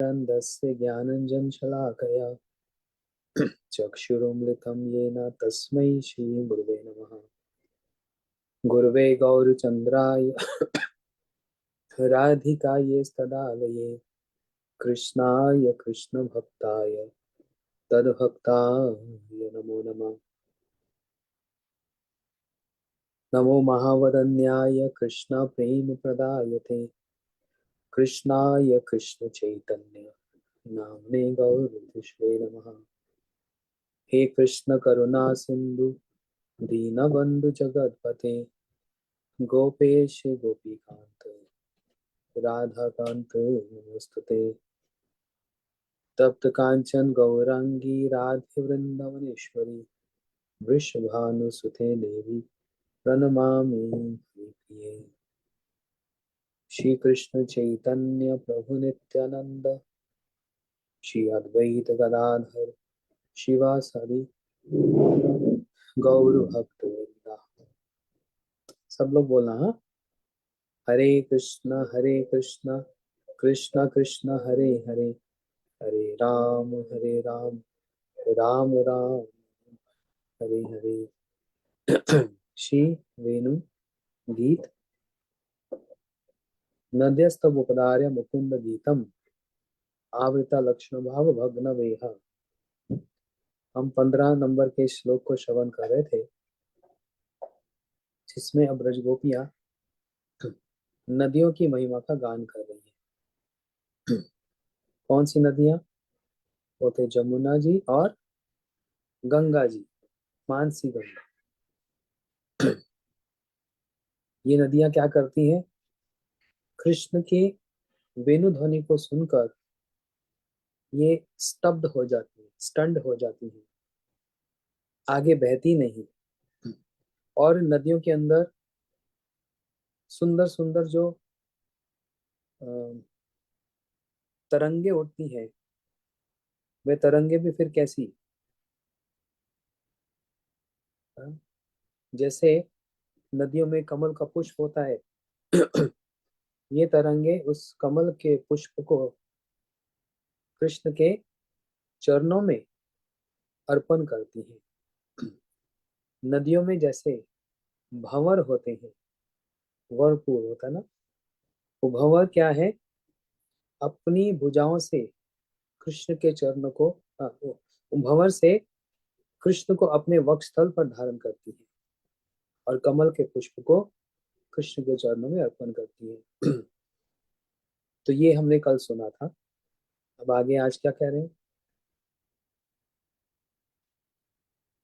न्दस्य ज्ञानञ्जनशलाकया चक्षुरुन्मिलितं येन तस्मै श्रीगुरुवे नमः। गुरुवे गौरचन्द्राय राधिकायै कृष्णाय कृष्णभक्ताय तद्भक्ताय नमो नमः। नमो महावदन्याय कृष्णप्रेमप्रदायते कृष्णाय कृष्णचैतन्य नाम्ने गौरविष्णवे नमः। हे कृष्ण करुणा सिंधु दीनबंधु जगतपते गोपेश गोपीकांत राधाकांत नमोस्तुते। तप्त कांचन गौरांगी राधे वृंदावनेश्वरी वृषभानुसुते देवी प्रणमामि हरिप्रिये। श्री कृष्ण चैतन्य प्रभु नित्यानंद श्री अद्वैत गदाधर शिवासादि गौर भक्त वृंदा। सब लोग बोलना हाँ। हरे कृष्ण कृष्ण कृष्ण हरे हरे हरे राम राम राम हरे हरे। श्री वेणु गीत नद्यस्तमुपदार्य मुकुंद गीतम आवृता लक्ष्मण भाव भग्न वेहा। हम 15 नंबर के श्लोक को श्रवण कर रहे थे, जिसमें अब ब्रज गोपियां नदियों की महिमा का गान कर रही है। कौन सी नदियां? वो थे जमुना जी और गंगा जी, मानसी गंगा। ये नदियां क्या करती हैं? कृष्ण के वेणु ध्वनि को सुनकर ये स्तब्ध हो जाती है, स्टंड हो जाती है, आगे बहती नहीं। और नदियों के अंदर सुंदर सुंदर जो अ, तरंगे उठती हैं, वे तरंगे भी फिर कैसी? अ, जैसे नदियों में कमल का पुष्प होता है, ये तरंगे उस कमल के पुष्प को कृष्ण के चरणों में अर्पण करती हैं। नदियों में जैसे भंवर होते हैं, व्हर्लपूल होता है ना, वो भंवर क्या है? अपनी भुजाओं से कृष्ण के चरणों को वो भंवर से कृष्ण को अपने वक्षस्थल पर धारण करती है और कमल के पुष्प को कृष्ण के चरणों में अर्पण करती है। तो ये हमने कल सुना था। अब आगे आज क्या कह रहे हैं?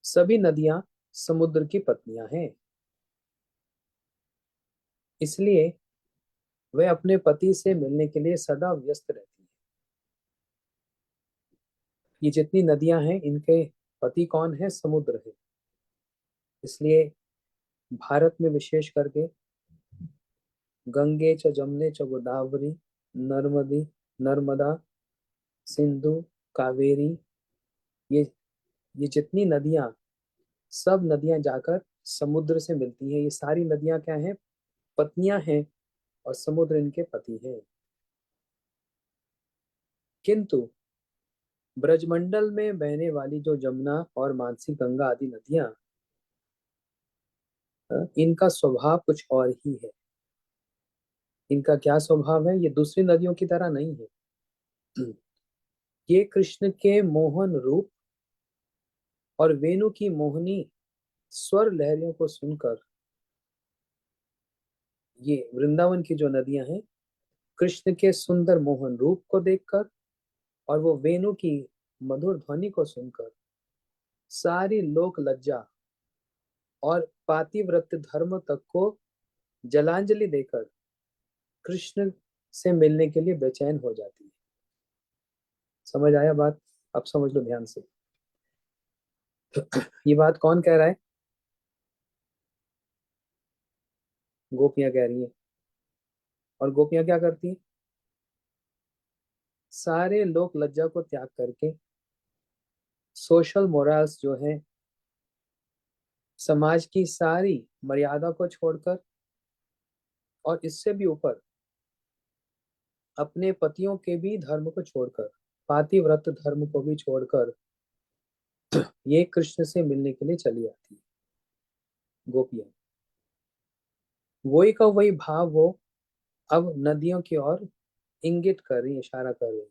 सभी नदियां समुद्र की पत्नियां हैं, इसलिए वे अपने पति से मिलने के लिए सदा व्यस्त रहती हैं। ये जितनी नदियां हैं, इनके पति कौन है? समुद्र है। इसलिए भारत में विशेष करके गंगे च जमने च गोदावरी नर्मदी नर्मदा सिंधु कावेरी, ये ये जितनी नदियां, सब नदियां जाकर समुद्र से मिलती हैं। ये सारी नदियां क्या हैं? पत्नियां हैं, और समुद्र इनके पति हैं। किंतु ब्रजमंडल में बहने वाली जो जमुना और मानसी गंगा आदि नदियां, इनका स्वभाव कुछ और ही है। इनका क्या स्वभाव है? ये दूसरी नदियों की तरह नहीं है। ये कृष्ण के मोहन रूप और वेणु की मोहनी स्वर लहरियों को सुनकर, ये वृंदावन की जो नदियां हैं, कृष्ण के सुंदर मोहन रूप को देखकर और वो वेणु की मधुर ध्वनि को सुनकर सारी लोक लज्जा और पातिव्रत्य धर्म तक को जलांजलि देकर कृष्ण से मिलने के लिए बेचैन हो जाती है। समझ आया बात? अब समझ लो ध्यान से। ये बात कौन कह रहा है? गोपियां कह रही हैं। और गोपियां क्या करती हैं? सारे लोक लज्जा को त्याग करके, सोशल मोरल्स जो है, समाज की सारी मर्यादा को छोड़कर, और इससे भी ऊपर अपने पतियों के भी धर्म को छोड़कर, पातिव्रत धर्म को भी छोड़कर ये कृष्ण से मिलने के लिए चली आती है गोपियां। वही का वही भाव वो अब नदियों की ओर इंगित कर रही है, इशारा कर रही है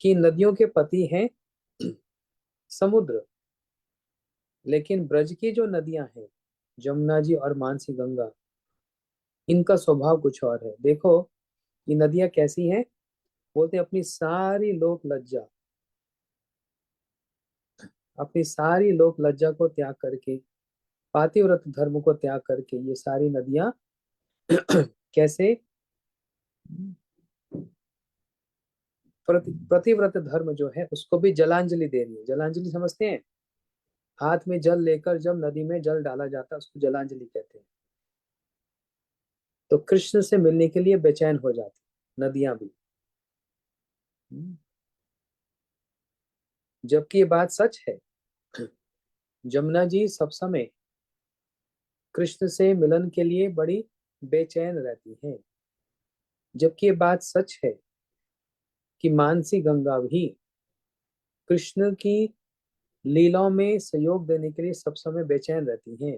कि नदियों के पति हैं समुद्र, लेकिन ब्रज की जो नदियां हैं, जमुना जी और मानसी गंगा, इनका स्वभाव कुछ और है। देखो ये नदियां कैसी हैं, बोलते हैं अपनी सारी लोक लज्जा, अपनी सारी लोक लज्जा को त्याग करके, पातिव्रत धर्म को त्याग करके ये सारी नदियां कैसे प्रतिव्रत धर्म जो है उसको भी जलांजलि दे रही है। जलांजलि समझते हैं, हाथ में जल लेकर जब नदी में जल डाला जाता है उसको जलांजलि कहते हैं। तो कृष्ण से मिलने के लिए बेचैन हो जाती नदियां भी। जबकि ये बात सच है, जमुना जी सब समय कृष्ण से मिलन के लिए बड़ी बेचैन रहती हैं। जबकि ये बात सच है कि मानसी गंगा भी कृष्ण की लीलाओं में सहयोग देने के लिए सब समय बेचैन रहती हैं।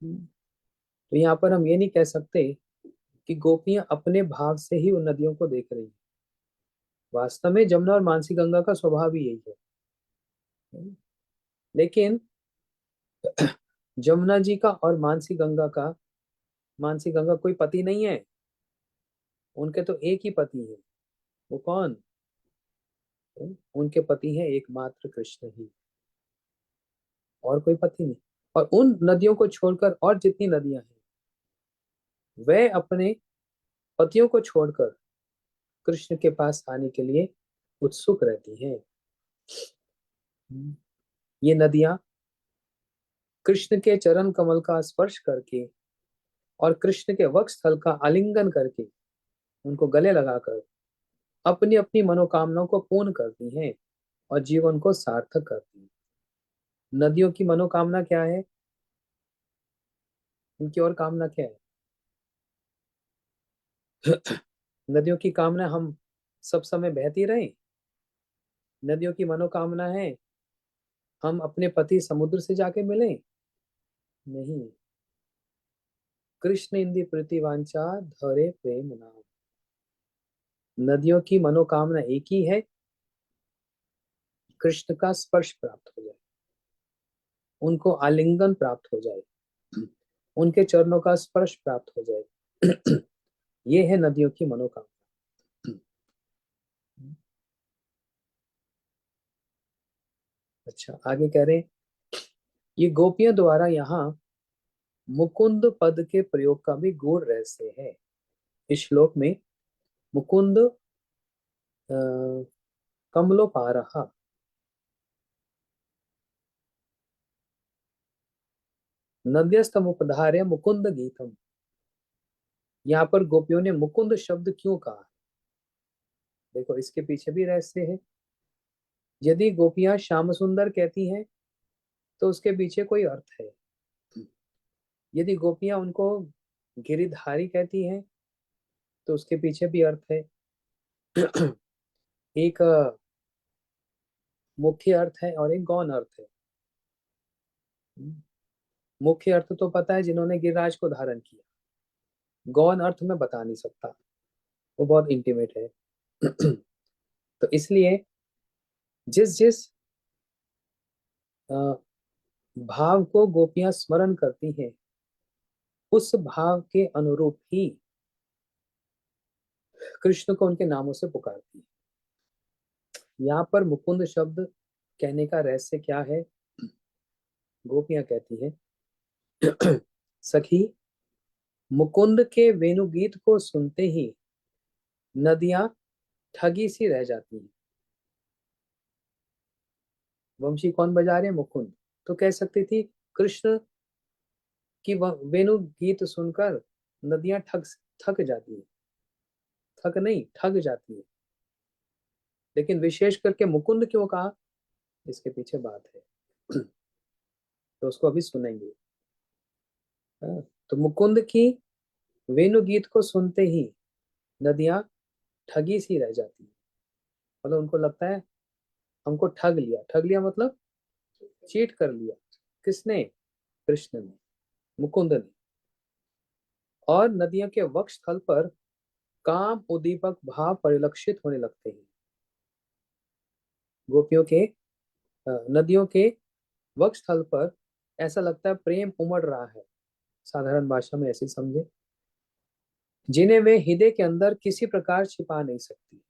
तो यहाँ पर हम ये नहीं कह सकते कि गोपियां अपने भाव से ही उन नदियों को देख रही हैं। वास्तव में जमुना और मानसी गंगा का स्वभाव ही यही है। लेकिन जमुना जी का और मानसी गंगा कोई पति नहीं है, उनके तो एक ही पति है। वो कौन? उनके पति हैं एकमात्र कृष्ण ही, और कोई पति नहीं। और उन नदियों को छोड़कर और जितनी नदियां हैं वे अपने पतियों को छोड़कर कृष्ण के पास आने के लिए उत्सुक रहती हैं। ये नदियां कृष्ण के चरण कमल का स्पर्श करके और कृष्ण के वक्ष स्थल का आलिंगन करके, उनको गले लगाकर अपनी अपनी मनोकामनाओं को पूर्ण करती हैं और जीवन को सार्थक करती हैं। नदियों की मनोकामना क्या है? उनकी और कामना क्या है? नदियों की कामना हम सब समय बहती रहें। नदियों की मनोकामना है हम अपने पति समुद्र से जाके मिलें। नहीं, कृष्ण इंदि प्रीति वांछा धरे प्रेम नाम। नदियों की मनोकामना एक ही है, कृष्ण का स्पर्श प्राप्त हो जाए, उनको आलिंगन प्राप्त हो जाए, उनके चरणों का स्पर्श प्राप्त हो जाए। ये है नदियों की मनोकामना। अच्छा, आगे कह रहे हैं ये गोपियों द्वारा यहाँ मुकुंद पद के प्रयोग का भी गूढ़ रहस्य है। इस श्लोक में मुकुंद कमलोपारः, नद्यस्तमुपधार्य मुकुंद गीतम। यहाँ पर गोपियों ने मुकुंद शब्द क्यों कहा? देखो इसके पीछे भी रहस्य है। यदि गोपियां श्याम सुंदर कहती हैं तो उसके पीछे कोई अर्थ है। यदि गोपियां उनको गिरिधारी कहती हैं तो उसके पीछे भी अर्थ है। एक मुख्य अर्थ है और एक गौण अर्थ है। मुख्य अर्थ तो पता है जिन्होंने गिरिराज को धारण किया, गौण अर्थ में बता नहीं सकता, वो बहुत इंटीमेट है। तो इसलिए जिस जिस अ, भाव को गोपियां स्मरण करती हैं उस भाव के अनुरूप ही कृष्ण को उनके नामों से पुकारती है। यहाँ पर मुकुंद शब्द कहने का रहस्य क्या है? गोपियां कहती हैं सखी, मुकुंद के वेणुगीत को सुनते ही नदियां ठगी सी रह जाती हैं। वंशी कौन बजा रहे हैं? मुकुंद। तो कह सकती थी कृष्ण की वेणु गीत सुनकर नदियां थक जाती है, थक नहीं ठग जाती है। लेकिन विशेष करके मुकुंद क्यों कहा, इसके पीछे बात है। तो उसको अभी सुनेंगे। हाँ, तो मुकुंद की वेणु गीत को सुनते ही नदियां ठगी सी रह जाती है। मतलब उनको लगता है हमको ठग लिया, ठग लिया मतलब चीट कर लिया। किसने? कृष्ण ने, मुकुंद ने। और नदियों के वक्ष स्थल पर काम उद्दीपक भाव परिलक्षित होने लगते हैं। गोपियों के नदियों के वक्ष स्थल पर ऐसा लगता है प्रेम उमड़ रहा है, साधारण भाषा में ऐसे समझे, जिन्हें वे हृदय के अंदर किसी प्रकार छिपा नहीं सकती।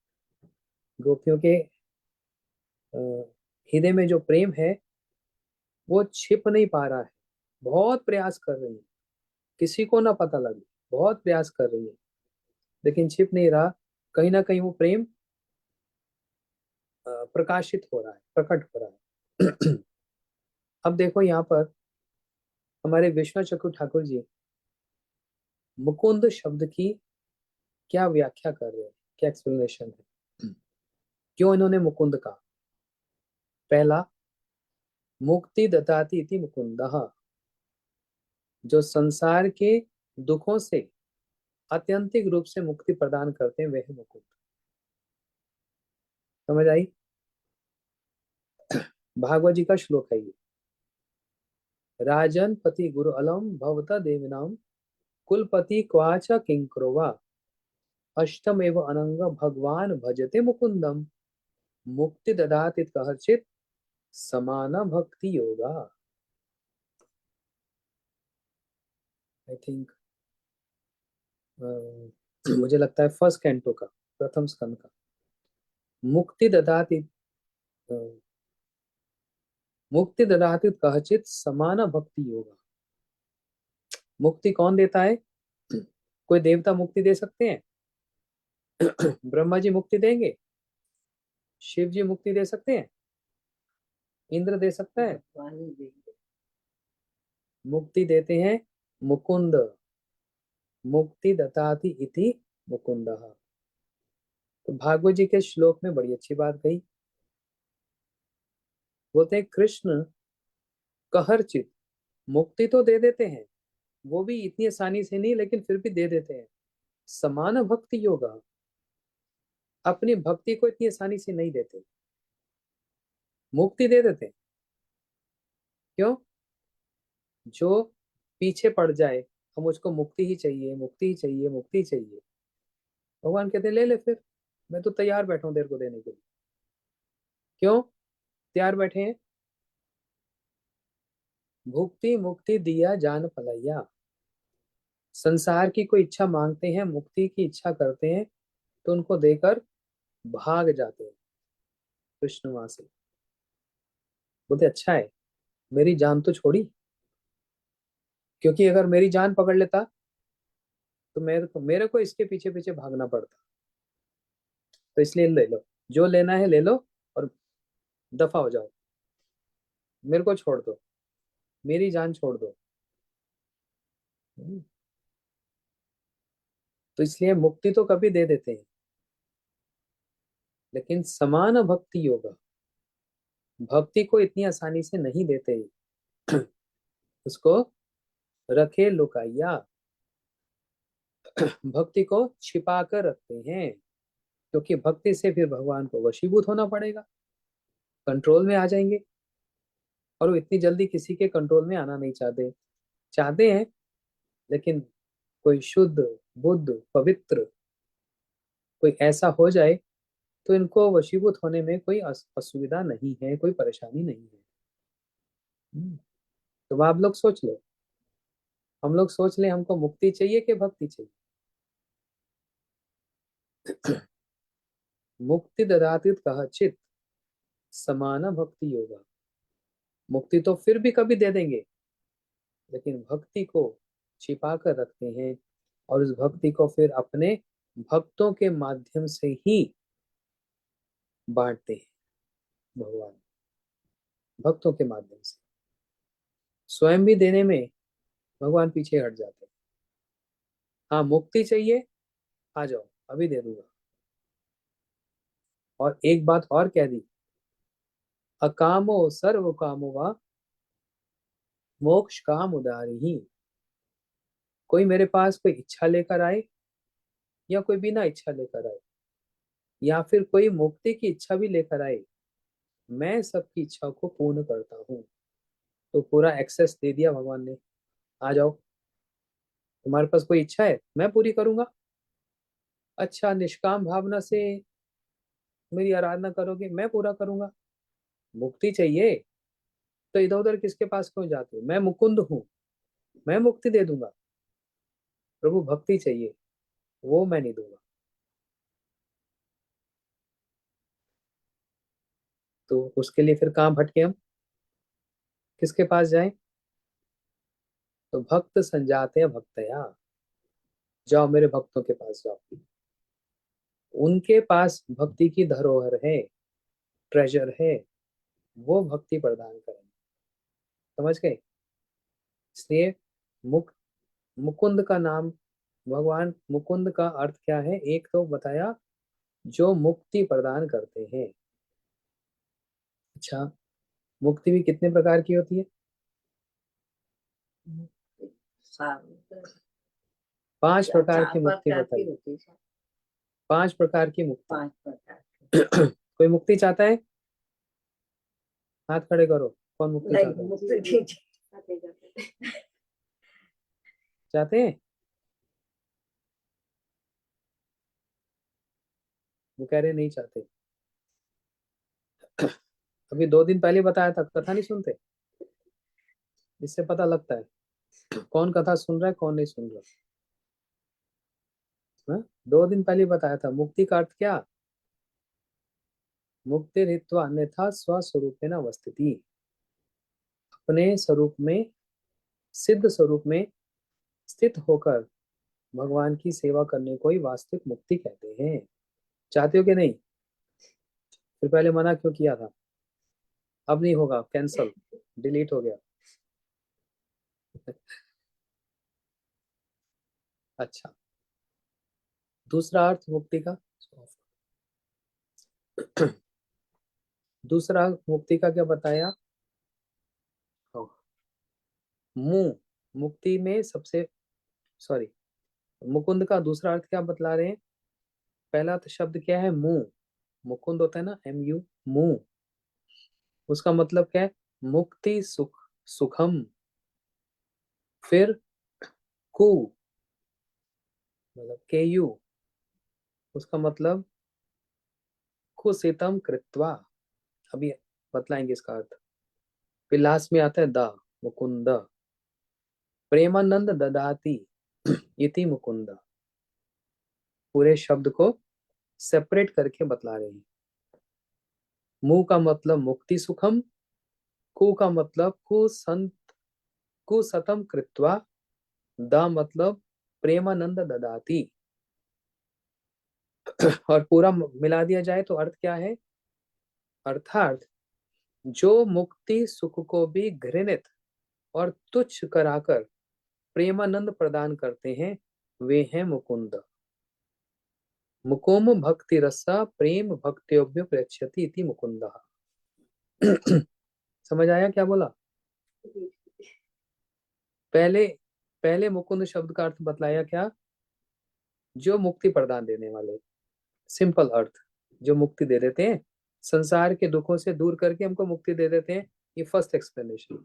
गोपियों के हृदय में जो प्रेम है वो छिप नहीं पा रहा है। बहुत प्रयास कर रही है, किसी को ना पता लगे, बहुत प्रयास कर रही है, लेकिन छिप नहीं रहा। कहीं ना कहीं वो प्रेम प्रकाशित हो रहा है, प्रकट हो रहा है। अब देखो यहाँ पर हमारे विश्वनाथ चक्रु ठाकुर जी मुकुंद शब्द की क्या व्याख्या कर रहे हैं, क्या एक्सप्लेनेशन है, क्यों इन्होंने मुकुंद कहा। पहला, मुक्ति ददाति इति मुकुंदः, जो संसार के दुखों से आत्यंतिक रूप से मुक्ति प्रदान करते हैं वह मुकुंद। समझ आई? भागवत जी का श्लोक है ये। राजन पति गुरु अलम भवता देविनाम कुलपति क्वाच किंकरो वा अष्टम एव अनंग भगवान भजते मुकुंदम मुक्ति ददाति कहचित समान भक्ति योगा। आई थिंक मुझे लगता है फर्स्ट कैंटो का, प्रथम स्कंद का। मुक्ति ददाति अ, मुक्ति ददाति कहचित समान भक्ति योगा। मुक्ति कौन देता है? कोई देवता मुक्ति दे सकते हैं? ब्रह्मा जी मुक्ति देंगे? शिव जी मुक्ति दे सकते हैं? इंद्र दे सकता है? मुक्ति देते हैं मुकुंद। मुक्ति दताति इति मुकुंदः। तो भागवत जी के श्लोक में बड़ी अच्छी बात कही। बोलते हैं कृष्ण कहरचित मुक्ति तो दे देते हैं, वो भी इतनी आसानी से नहीं, लेकिन फिर भी दे देते हैं। समान भक्ति योगा, अपनी भक्ति को इतनी आसानी से नहीं देते, मुक्ति दे देते हैं। क्यों? जो पीछे पड़ जाए, हम मुझको मुक्ति ही चाहिए, मुक्ति ही चाहिए, मुक्ति ही चाहिए, भगवान कहते हैं ले ले फिर, मैं तो तैयार बैठा हूं तेरे को देने के लिए। क्यों तैयार बैठे हैं? भुक्ति मुक्ति दिया जान पलैया। संसार की कोई इच्छा मांगते हैं, मुक्ति की इच्छा करते हैं, तो उनको देकर भाग जाते हैं कृष्ण वहां से। बोलते अच्छा है मेरी जान तो छोड़ी, क्योंकि अगर मेरी जान पकड़ लेता तो मेरे को इसके पीछे पीछे भागना पड़ता। तो इसलिए ले लो, जो लेना है ले लो और दफा हो जाओ, मेरे को छोड़ दो, मेरी जान छोड़ दो। हम्म, तो इसलिए मुक्ति तो कभी दे देते हैं, लेकिन समान भक्ति योगा, भक्ति को इतनी आसानी से नहीं देते। उसको रखे लुकाइया, भक्ति को छिपा कर रखते हैं, क्योंकि भक्ति से फिर भगवान को वशीभूत होना पड़ेगा, कंट्रोल में आ जाएंगे। और वो इतनी जल्दी किसी के कंट्रोल में आना नहीं चाहते, चाहते हैं लेकिन कोई शुद्ध बुद्ध पवित्र कोई ऐसा हो जाए तो इनको वशीभूत होने में कोई असुविधा नहीं है, कोई परेशानी नहीं है। तो आप लोग सोच लो, हम लोग सोच ले हमको मुक्ति चाहिए कि भक्ति चाहिए। मुक्ति ददाति कहचित समान भक्ति योगा। मुक्ति तो फिर भी कभी दे देंगे, लेकिन भक्ति को छिपा कर रखते हैं, और उस भक्ति को फिर अपने भक्तों के माध्यम से ही बांटते हैं भगवान, भक्तों के माध्यम से। स्वयं भी देने में भगवान पीछे हट जाते हैं। हाँ मुक्ति चाहिए, आ जाओ अभी दे दूंगा। और एक बात और कह दी, अकामो सर्व कामो वा मोक्ष काम उदारी ही। कोई मेरे पास कोई इच्छा लेकर आए या कोई बिना इच्छा लेकर आए, या फिर कोई मुक्ति की इच्छा भी लेकर आए, मैं सबकी इच्छा को पूर्ण करता हूँ। तो पूरा एक्सेस दे दिया भगवान ने, आ जाओ, तुम्हारे पास कोई इच्छा है मैं पूरी करूंगा। अच्छा, निष्काम भावना से मेरी आराधना करोगे, मैं पूरा करूंगा। मुक्ति चाहिए तो इधर उधर किसके पास क्यों जाते हो, मैं मुकुंद हूँ, मैं मुक्ति दे दूंगा। प्रभु भक्ति चाहिए, वो मैं नहीं दूंगा। तो उसके लिए फिर कहाँ भटके हम, किसके पास जाएं? तो भक्त संजाते भक्तया, जाओ मेरे भक्तों के पास जाओ, उनके पास भक्ति की धरोहर है, ट्रेजर है, वो भक्ति प्रदान करें। समझ गए? इसलिए मुक मुकुंद का नाम, भगवान मुकुंद का अर्थ क्या है, एक तो बताया, जो मुक्ति प्रदान करते हैं। अच्छा, मुक्ति भी कितने प्रकार की होती है? 5 प्रकार की मुक्ति बताई, 5 प्रकार की मुक्ति। 5 प्रकार कोई मुक्ति चाहता है? हाथ खड़े करो, कौन मुक्ति चाहता है? चाहते हैं? वो कह रहे नहीं चाहते। अभी 2 दिन पहले बताया था, कथा नहीं सुनते? इससे पता लगता है कौन कथा सुन रहा है, कौन नहीं सुन रहा। हाँ? 2 दिन पहले बताया था, मुक्ति का अर्थ क्या? मुक्ति रित्वा अन्यथा स्वस्वरूपेण अवस्थिति, अपने स्वरूप में, सिद्ध स्वरूप में स्थित होकर भगवान की सेवा करने को ही वास्तविक मुक्ति कहते हैं। चाहते हो कि नहीं? फिर पहले मना क्यों किया था? अब नहीं होगा, कैंसल, डिलीट हो गया। अच्छा, दूसरा अर्थ मुक्ति का, दूसरा मुक्ति का क्या बताया? मुंह, मुक्ति में सबसे, सॉरी, मुकुंद का दूसरा अर्थ क्या बतला रहे हैं? पहला तो शब्द क्या है? मुंह। मुकुंद होता है ना, MU, मुंह। उसका मतलब क्या है? मुक्ति सुख, सुखम। फिर कु, मतलब KU, उसका मतलब कुसितम कृत्वा। अभी बतलाएंगे इसका अर्थ। फिर लास्ट में आता है द, मुकुंद, प्रेमानंद ददाती इति मुकुंद। पूरे शब्द को सेपरेट करके बतला रहे हैं। मुंह का मतलब मुक्ति सुखम, कु का मतलब कुसतम कृत्वा, द मतलब प्रेमानंद ददाती। और पूरा मिला दिया जाए तो अर्थ क्या है? अर्थात जो मुक्ति सुख को भी घृणित और तुच्छ कराकर प्रेमानंद प्रदान करते हैं, वे हैं मुकुंद। मुकुम भक्ति रसा प्रेम भक्त्योभ्य प्रयच्छति इति मुकुंद। समझ आया क्या बोला? पहले पहले मुकुंद शब्द का अर्थ बतलाया क्या? जो मुक्ति प्रदान देने वाले, सिंपल अर्थ, जो मुक्ति दे देते हैं, संसार के दुखों से दूर करके हमको मुक्ति दे देते हैं। ये फर्स्ट एक्सप्लेनेशन।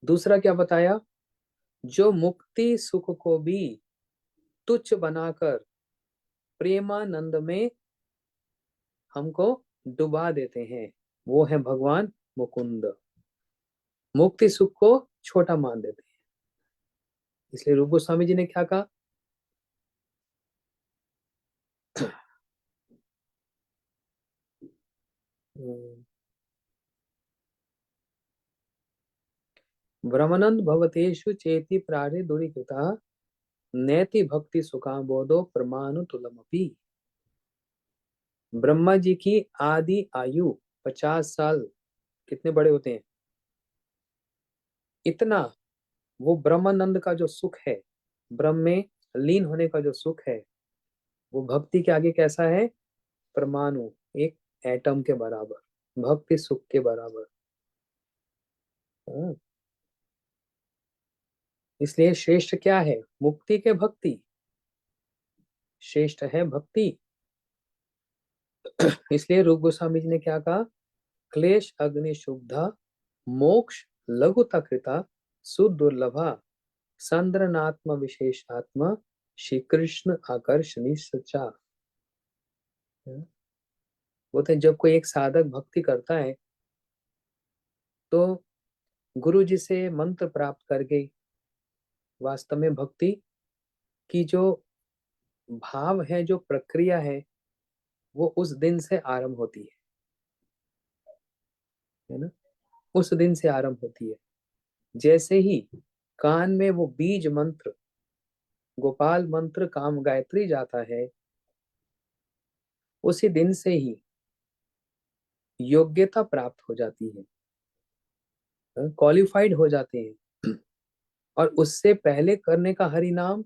दूसरा क्या बताया? जो मुक्ति सुख को भी तुच्छ बनाकर प्रेमानंद में हमको डुबा देते हैं, वो है भगवान मुकुंद। मुक्ति सुख को छोटा मान देते हैं। इसलिए रूप गोस्वामी जी ने क्या कहा? ब्रह्मानंद भवतेषु चेति प्राणे दूरीकृता नैति भक्ति सुखा बोधो प्रमाण तुलमपि। ब्रह्मा जी की आदि आयु 50 साल, कितने बड़े होते हैं? इतना वो ब्रह्मानंद का जो सुख है, ब्रह्म में लीन होने का जो सुख है, वो भक्ति के आगे कैसा है? परमाणु, एक एटम के बराबर, भक्ति सुख के बराबर। हाँ। इसलिए श्रेष्ठ क्या है? मुक्ति के भक्ति। श्रेष्ठ है भक्ति। इसलिए रूप गोस्वामी जी ने क्या कहा, क्लेश अग्नि शुद्धा मोक्ष लघुता कृता सुदुर्लभा संद्रनात्म विशेषात्मा श्री कृष्ण आकर्षणी सच्चा। बोलते हैं जब कोई एक साधक भक्ति करता है तो गुरु जी से मंत्र प्राप्त करके वास्तव में भक्ति की जो भाव है, जो प्रक्रिया है, वो उस दिन से आरंभ होती है ना, उस दिन से आरंभ होती है। जैसे ही कान में वो बीज मंत्र गोपाल मंत्र काम गायत्री जाता है, उसी दिन से ही योग्यता प्राप्त हो जाती है, क्वालिफाइड हो जाते हैं। और उससे पहले करने का हरि नाम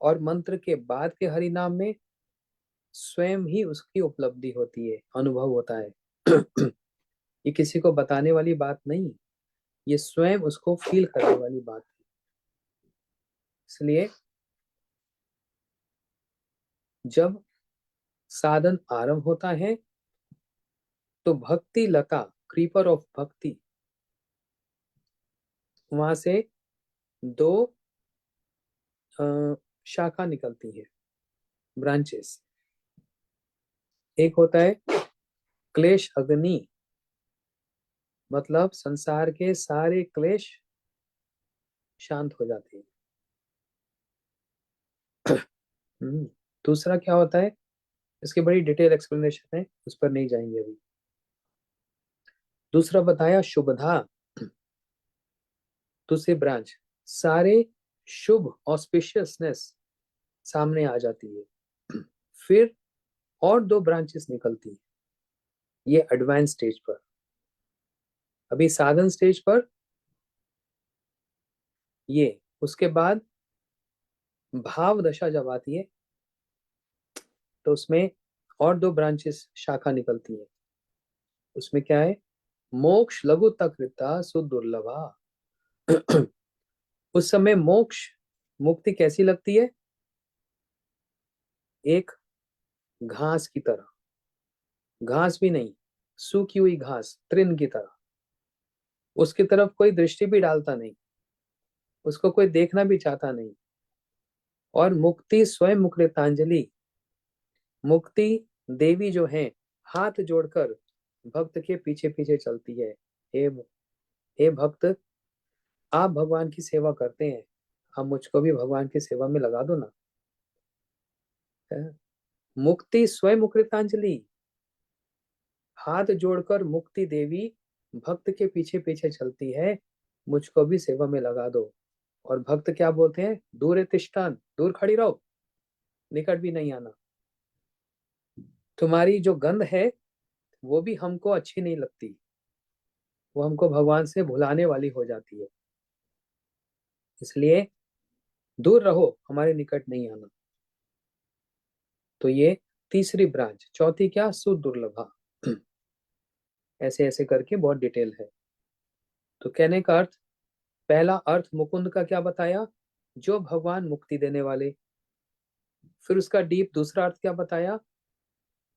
और मंत्र के बाद के हरि नाम में स्वयं ही उसकी उपलब्धि होती है, अनुभव होता है। ये किसी को बताने वाली बात नहीं, ये स्वयं उसको फील करने वाली बात है। इसलिए जब साधन आरंभ होता है तो भक्ति लता, क्रीपर ऑफ भक्ति, वहां से दो शाखा निकलती है, ब्रांचेस। एक होता है क्लेश अग्नि, मतलब संसार के सारे क्लेश शांत हो जाते हैं। दूसरा क्या होता है, इसकी बड़ी डिटेल एक्सप्लेनेशन है, उस पर नहीं जाएंगे अभी। दूसरा बताया शुभधा, दूसरी ब्रांच, सारे शुभ ऑस्पिशियसनेस सामने आ जाती है। फिर और दो ब्रांचेस निकलती है, ये एडवांस स्टेज पर। अभी साधन स्टेज पर ये, उसके बाद भाव दशा जब आती है तो उसमें और दो ब्रांचेस शाखा निकलती है। उसमें क्या है, मोक्ष लघु तकृता सुदुर्लभा। उस समय मोक्ष, मुक्ति कैसी लगती है, एक घास की तरह, घास भी नहीं, सूखी हुई घास, तृण की तरह। उसकी तरफ कोई दृष्टि भी डालता नहीं, उसको कोई देखना भी चाहता नहीं। और मुक्ति स्वयं मुकृतांजलि, मुक्ति देवी जो है हाथ जोड़कर भक्त के पीछे पीछे चलती है। हे भक्त, आप भगवान की सेवा करते हैं, आप मुझको भी भगवान की सेवा में लगा दो ना। मुक्ति स्वयं मुकृतांजलि, हाथ जोड़कर मुक्ति देवी भक्त के पीछे पीछे चलती है, मुझको भी सेवा में लगा दो। और भक्त क्या बोलते हैं, दूर तिष्ठान, दूर खड़ी रहो, निकट भी नहीं आना, तुम्हारी जो गंध है वो भी हमको अच्छी नहीं लगती, वो हमको भगवान से भुलाने वाली हो जाती है, इसलिए दूर रहो, हमारे निकट नहीं आना। तो ये तीसरी ब्रांच। चौथी क्या, सुदुर्लभा। ऐसे ऐसे करके बहुत डिटेल है। तो कहने का अर्थ, पहला अर्थ मुकुंद का क्या बताया, जो भगवान मुक्ति देने वाले। फिर उसका डीप दूसरा अर्थ क्या बताया,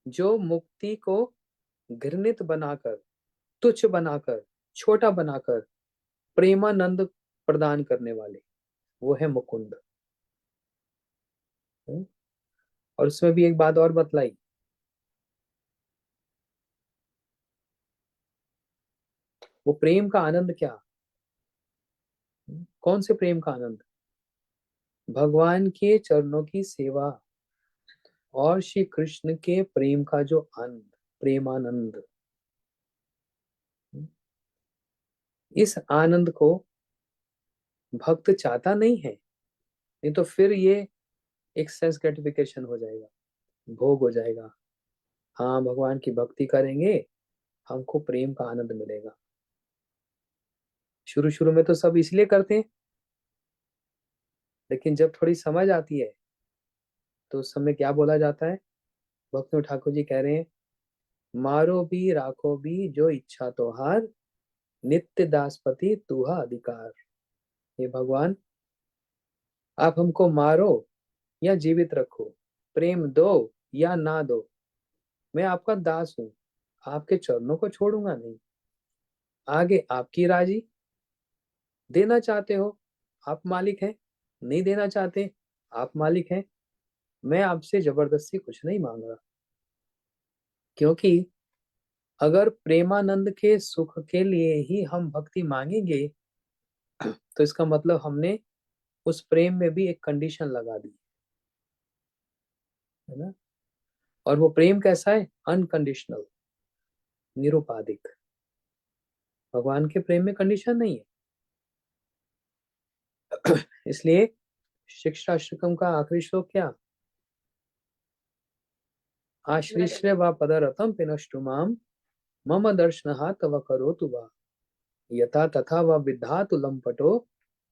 जो मुक्ति को घृणित बनाकर, तुच्छ बनाकर, छोटा बनाकर प्रेमानंद प्रदान करने वाले, वो है मुकुंद। और उसमें भी एक बात और बतलाई, वो प्रेम का आनंद क्या, कौन से प्रेम का आनंद, भगवान के चरणों की सेवा और श्री कृष्ण के प्रेम का जो आनंद, प्रेमानंद। इस आनंद को भक्त चाहता नहीं है, नहीं तो फिर ये एक सेंस ग्रेटिफिकेशन हो जाएगा, भोग हो जाएगा। हाँ, भगवान की भक्ति करेंगे, हमको प्रेम का आनंद मिलेगा। शुरू शुरू में तो सब इसलिए करते हैं, लेकिन जब थोड़ी समझ आती है तो उस समय क्या बोला जाता है, भक्ति ठाकुर जी कह रहे हैं, मारो भी राखो भी जो इच्छा तो हार, नित्य दासपति तुहा अधिकार। हे भगवान, आप हमको मारो या जीवित रखो, प्रेम दो या ना दो, मैं आपका दास हूं, आपके चरणों को छोड़ूंगा नहीं। आगे आपकी राजी, देना चाहते हो आप मालिक हैं, नहीं देना चाहते आप मालिक हैं। मैं आपसे जबरदस्ती कुछ नहीं मांग रहा, क्योंकि अगर प्रेमानंद के सुख के लिए ही हम भक्ति मांगेंगे तो इसका मतलब हमने उस प्रेम में भी एक कंडीशन लगा दी है ना। और वो प्रेम कैसा है? अनकंडीशनल, निरुपाधिक। भगवान के प्रेम में कंडीशन नहीं है। इसलिए शिक्षाष्टकम का आखिरी श्लोक क्या? आश्रिष्य व पदरथम पिनष्टु माम मम दर्शनहा तव करोतु वा यथा तथा व विद्धातु लंपटो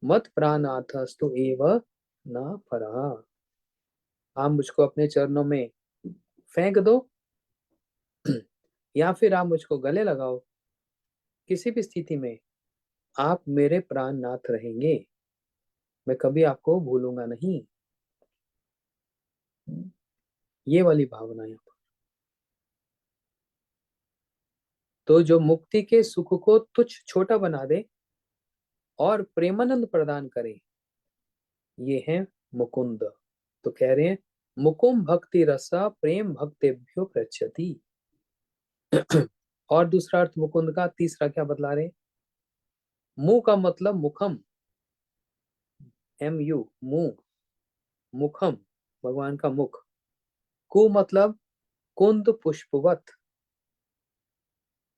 मत प्राणाथस्तु एव न फरः। आप मुझको अपने चरणों में फेंक दो या फिर आप मुझको गले लगाओ, किसी भी स्थिति में आप मेरे प्राणनाथ रहेंगे, मैं कभी आपको भूलूंगा नहीं। ये वाली भावना है। तो जो मुक्ति के सुख को तुच्छ छोटा बना दे और प्रेमानंद प्रदान करे, ये है मुकुंद। तो कह रहे हैं मुकुम भक्ति रसा प्रेम भक्तेभ्यो प्रचति। और दूसरा अर्थ मुकुंद का तीसरा क्या बतला रहे हैं? मुंह का मतलब मुखम, MU, मुंह, मुखम भगवान का मुख। कु मतलब कुंद पुष्पवत,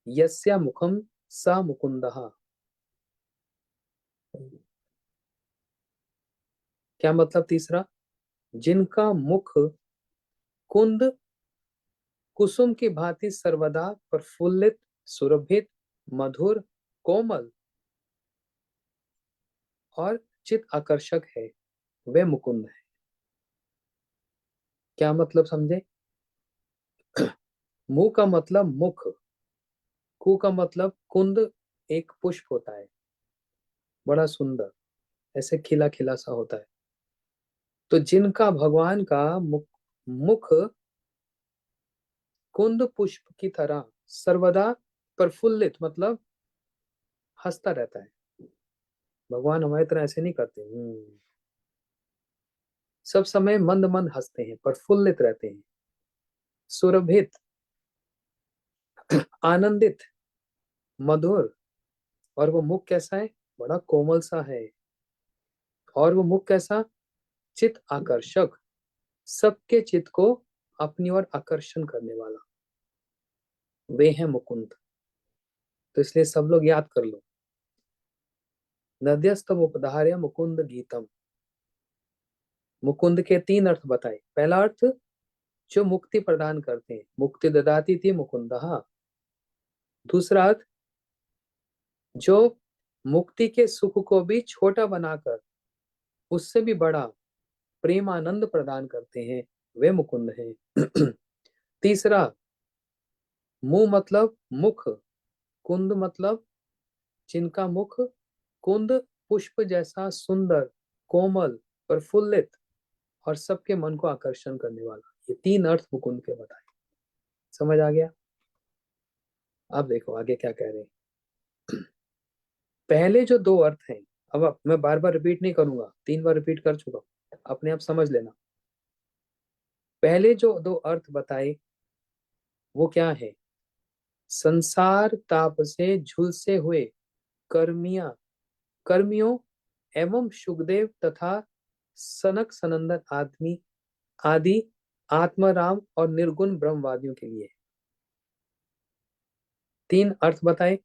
यस्य मुखम स मुकुंदः। क्या मतलब तीसरा? जिनका मुख कुंद कुसुम की भांति सर्वदा प्रफुल्लित, सुरभित, मधुर, कोमल और चित आकर्षक है, वे मुकुंद है। क्या मतलब समझे? मुंह का मतलब मुख, कु का मतलब कुंद, एक पुष्प होता है बड़ा सुंदर, ऐसे खिला खिला सा होता है। तो जिनका भगवान का मुख कुंद पुष्प की तरह सर्वदा प्रफुल्लित मतलब हंसता रहता है। भगवान हमारी तरह ऐसे नहीं करते। सब समय मंद मंद हंसते हैं, प्रफुल्लित रहते हैं, सुरभित, आनंदित, मधुर। और वो मुख कैसा है? बड़ा कोमल सा है। और वो मुख कैसा? चित आकर्षक, सबके चित को अपनी ओर आकर्षण करने वाला, वे हैं मुकुंद। तो इसलिए सब लोग याद कर लो, नद्यस्तम उपधार्य मुकुंद गीतम। मुकुंद के तीन अर्थ बताए। पहला अर्थ जो मुक्ति प्रदान करते हैं, मुक्ति ददाती थी मुकुंदः। दूसरा अर्थ जो मुक्ति के सुख को भी छोटा बनाकर उससे भी बड़ा प्रेम आनंद प्रदान करते हैं, वे मुकुंद हैं। तीसरा, मुंह मतलब मुख, कुंद मतलब जिनका मुख कुंद पुष्प जैसा सुंदर, कोमल, प्रफुल्लित और सबके मन को आकर्षण करने वाला। ये तीन अर्थ मुकुंद के बताए। समझ आ गया? अब देखो आगे क्या कह रहे हैं। पहले जो दो अर्थ हैं, अब मैं बार बार रिपीट नहीं करूंगा, 3 बार रिपीट कर चुका हूं, अपने आप समझ लेना। पहले जो दो अर्थ बताए वो क्या है? संसार ताप से झुलसे हुए कर्मियों एवं सुखदेव तथा सनक सनंदन आदमी आदि आत्माराम और निर्गुण ब्रह्मवादियों के लिए। तीन अर्थ बताए।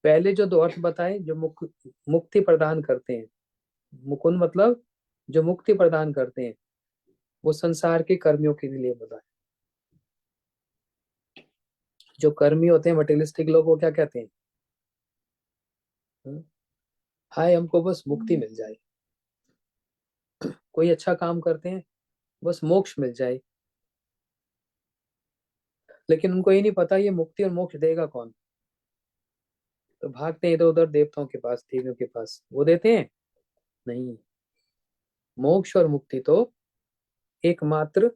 पहले जो दो अर्थ बताए जो मुक्ति प्रदान करते हैं, मुकुंद मतलब जो मुक्ति प्रदान करते हैं, वो संसार के कर्मियों के लिए बताए। जो कर्मी होते हैं मटेरियलिस्टिक लोग, वो क्या कहते हैं? हाय हमको बस मुक्ति मिल जाए, कोई अच्छा काम करते हैं बस मोक्ष मिल जाए। लेकिन उनको ये नहीं पता ये मुक्ति और मोक्ष देगा कौन। तो भागते हैं इधर उधर देवताओं के पास, देवियों के पास, वो देते हैं नहीं। मोक्ष और मुक्ति तो एकमात्र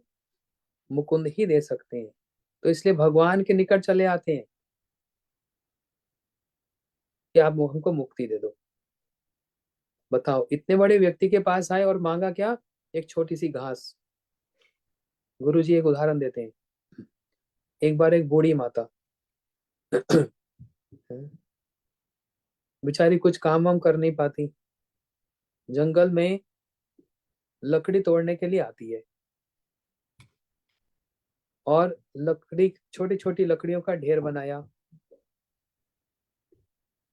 मुकुंद ही दे सकते हैं। तो इसलिए भगवान के निकट चले आते हैं कि आप हमको मुक्ति दे दो। बताओ, इतने बड़े व्यक्ति के पास आए और मांगा क्या? एक छोटी सी घास। गुरु जी एक उदाहरण देते हैं। एक बार एक बूढ़ी माता बेचारी कुछ काम वाम कर नहीं पाती, जंगल में लकड़ी तोड़ने के लिए आती है और लकड़ी, छोटी छोटी लकड़ियों का ढेर बनाया।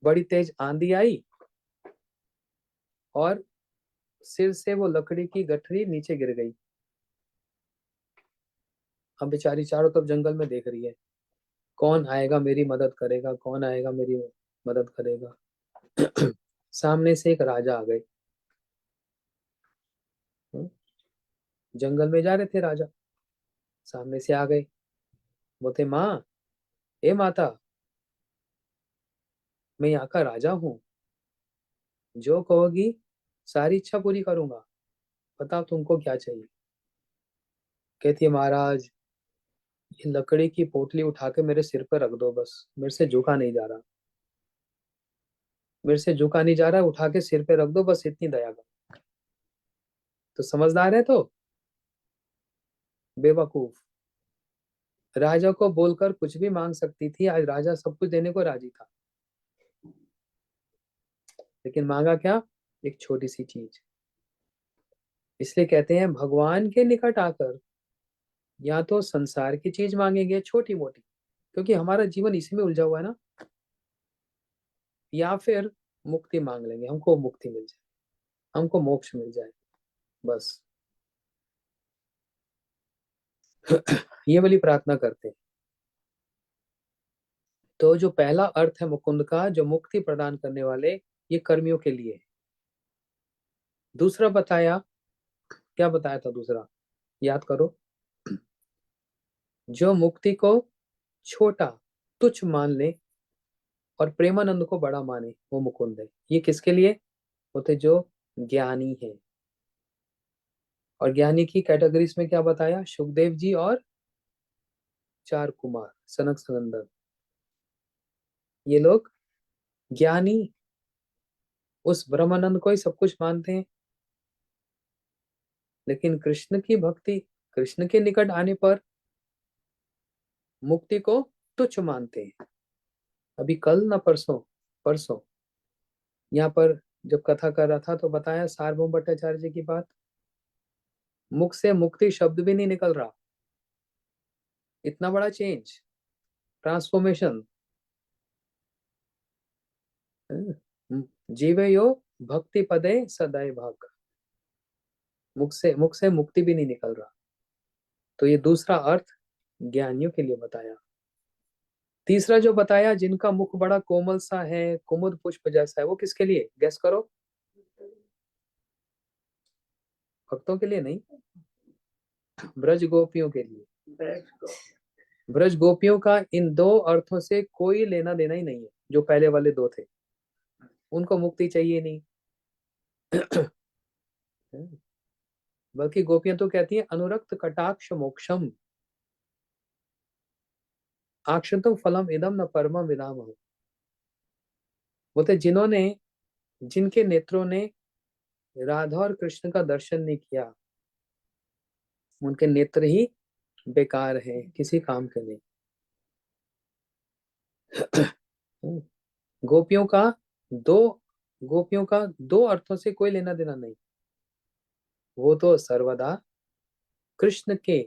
बड़ी तेज आंधी आई और सिर से वो लकड़ी की गठरी नीचे गिर गई। अब बेचारी चारों तरफ जंगल में देख रही है, कौन आएगा मेरी मदद करेगा, कौन आएगा मेरी मदद करेगा। सामने से एक राजा आ गए। जंगल में जा रहे थे राजा, सामने से आ गए। बोलते, माँ, ए माता, मैं यहाँ का राजा हूँ, जो कहोगी सारी इच्छा पूरी करूंगा, बताओ तुमको क्या चाहिए। कहती है, महाराज, ये लकड़ी की पोटली उठा के मेरे सिर पर रख दो, बस मेरे से झुका नहीं जा रहा, मेरे से झुका नहीं जा रहा, उठा के सिर पे रख दो, बस इतनी दया करो। तो समझदार है तो बेवकूफ। राजा को बोलकर कुछ भी मांग सकती थी, आज राजा सब कुछ देने को राजी था, लेकिन मांगा क्या? एक छोटी सी चीज। इसलिए कहते हैं भगवान के निकट आकर या तो संसार की चीज मांगेंगे छोटी मोटी, क्योंकि हमारा जीवन इसी में उलझा हुआ है ना, या फिर मुक्ति मांग लेंगे, हमको मुक्ति मिल जाए, हमको मोक्ष मिल जाए, बस ये वाली प्रार्थना करते हैं। तो जो पहला अर्थ है मुकुंद का, जो मुक्ति प्रदान करने वाले, ये कर्मियों के लिए है। दूसरा बताया, क्या बताया था दूसरा? याद करो। जो मुक्ति को छोटा, तुच्छ मान ले और प्रेमानंद को बड़ा माने, वो मुकुंद है। ये किसके लिए होते? जो ज्ञानी है। और ज्ञानी की कैटेगरीज में क्या बताया? सुखदेव जी और चार कुमार, सनक सनंदन, ये लोग ज्ञानी उस ब्रह्मानंद को ही सब कुछ मानते हैं, लेकिन कृष्ण की भक्ति, कृष्ण के निकट आने पर मुक्ति को तुच्छ मानते हैं। अभी कल ना परसों, परसों यहाँ पर जब कथा कर रहा था तो बताया सार्वभौम भट्टाचार्य जी की बात, मुख से मुक्ति शब्द भी नहीं निकल रहा। इतना बड़ा चेंज, ट्रांसफॉर्मेशन। जीवे यो भक्ति पदे सदाए भाग, मुख से मुक्ति भी नहीं निकल रहा। तो ये दूसरा अर्थ ज्ञानियों के लिए बताया। तीसरा जो बताया, जिनका मुख बड़ा कोमल सा है, कुमुद पुष्प जैसा है, वो किसके लिए? गैस करो। भक्तों के लिए नहीं, ब्रज गोपियों के लिए। ब्रज गोपियों का इन दो अर्थों से कोई लेना देना ही नहीं है। जो पहले वाले दो थे उनको मुक्ति चाहिए नहीं। बल्कि गोपियां तो कहती हैं अनुरक्त कटाक्ष मोक्षम आक्षतम फलम इदम न परमम विदाम। बोलते जिन्होंने, जिनके नेत्रों ने राधा और कृष्ण का दर्शन नहीं किया, उनके नेत्र ही बेकार है, किसी काम के नहीं। गोपियों का दो गोपियों का दो अर्थों से कोई लेना देना नहीं। वो तो सर्वदा कृष्ण के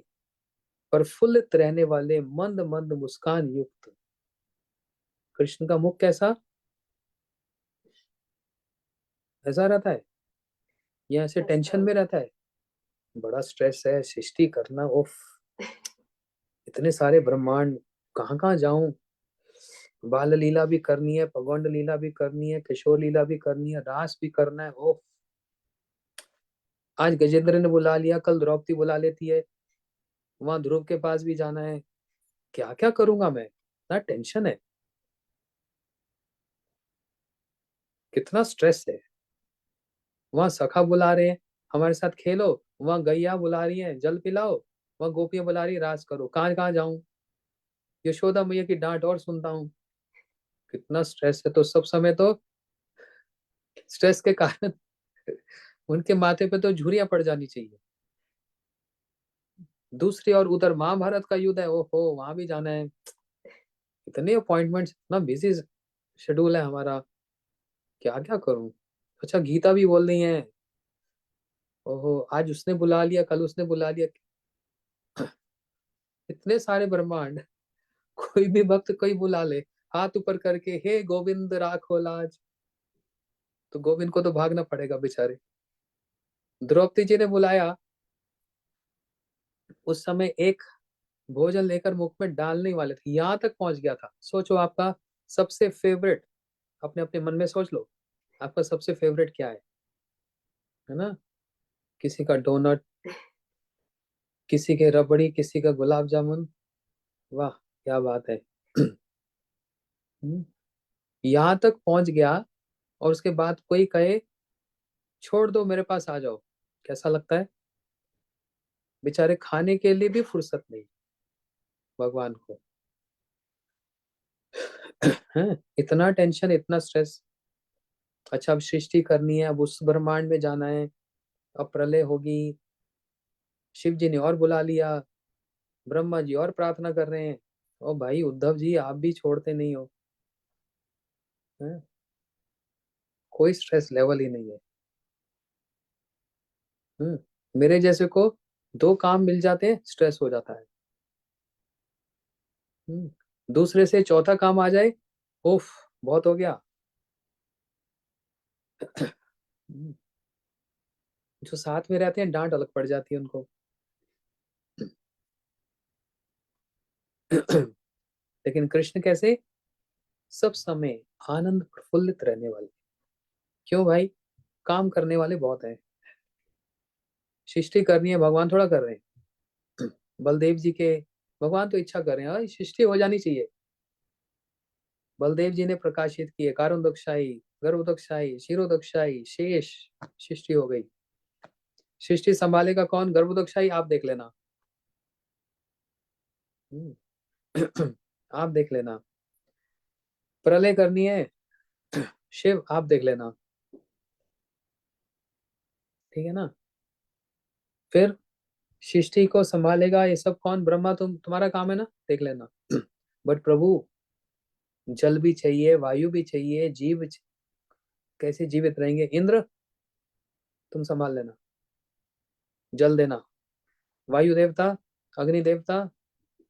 प्रफुल्लित रहने वाले मंद मंद मुस्कान युक्त। कृष्ण का मुख कैसा? ऐसा रहता है या ऐसे टेंशन में रहता है? बड़ा स्ट्रेस है, सृष्टि करना, उफ, इतने सारे ब्रह्मांड, कहाँ कहाँ जाऊं, बाल लीला भी करनी है, पगौंड लीला भी करनी है, किशोर लीला भी करनी है, रास भी करना है, ओफ। आज गजेंद्र ने बुला लिया, कल द्रौपदी बुला लेती है, वहां ध्रुव के पास भी जाना है, क्या क्या करूंगा मैं, ना टेंशन है, कितना स्ट्रेस है। वहां सखा बुला रहे हैं, हमारे साथ खेलो, वहां गैया बुला रही है जल पिलाओ, वहां गोपियां बुला रही है रास करो, कहाँ कहाँ जाऊं। यशोदा मैया की डांट और सुनता हूँ। कितना स्ट्रेस है, तो सब समय तो स्ट्रेस के कारण उनके माथे पे तो झुर्रियां पड़ जानी चाहिए। दूसरी और उधर महाभारत का युद्ध है, ओहो वहां भी जाना है। इतने अपॉइंटमेंट्स, इतना बिजी शेड्यूल है हमारा, क्या क्या करूं। अच्छा गीता भी बोल रही है, ओहो आज उसने बुला लिया, कल उसने बुला लिया। इतने सारे ब्रह्मांड, कोई भी भक्त कोई बुला ले, हाथ ऊपर करके हे गोविंद राखो लाज, तो गोविंद को तो भागना पड़ेगा बेचारे। द्रौपदी जी ने बुलाया, उस समय एक भोजन लेकर मुख में डालने ही वाले थे, यहां तक पहुंच गया था। सोचो आपका सबसे फेवरेट, अपने अपने मन में सोच लो, आपका सबसे फेवरेट क्या है ना। किसी का डोनट, किसी के रबड़ी, किसी का गुलाब जामुन, वाह क्या बात है। यहाँ तक पहुंच गया, और उसके बाद कोई कहे छोड़ दो मेरे पास आ जाओ, कैसा लगता है। बेचारे खाने के लिए भी फुर्सत नहीं भगवान को। हैं? इतना टेंशन, इतना स्ट्रेस। अच्छा अब सृष्टि करनी है, अब उस ब्रह्मांड में जाना है, अब प्रलय होगी, शिव जी ने और बुला लिया, ब्रह्मा जी और प्रार्थना कर रहे हैं। ओ भाई उद्धव जी आप भी छोड़ते नहीं हो, हैं? कोई स्ट्रेस लेवल ही नहीं है। मेरे जैसे को दो काम मिल जाते हैं स्ट्रेस हो जाता है। दूसरे से चौथा काम आ जाए, उफ बहुत हो गया। हम्म, जो साथ में रहते हैं डांट अलग पड़ जाती है उनको। लेकिन कृष्ण कैसे, सब समय आनंद प्रफुल्लित रहने वाले। क्यों भाई, काम करने वाले बहुत हैं, सृष्टि करनी है, भगवान थोड़ा कर रहे हैं। बलदेव जी के, भगवान तो इच्छा कर रहे हैं, सृष्टि हो जानी चाहिए। बलदेव जी ने प्रकाशित किए, कारुणदक्षाई, गर्भदक्षाई, क्षीरोदक्षाई, शेष, सृष्टि हो गई। सृष्टि संभालेगा कौन, गर्भदक्षाई आप देख लेना। आप देख लेना। प्रलय करनी है, शिव आप देख लेना, ठीक है ना। फिर सृष्टि को संभालेगा ये सब कौन, ब्रह्मा, तुम्हारा काम है ना, देख लेना। बट प्रभु जल भी चाहिए, वायु भी चाहिए, कैसे जीवित रहेंगे, इंद्र तुम संभाल लेना, जल देना, वायु देवता, अग्नि देवता,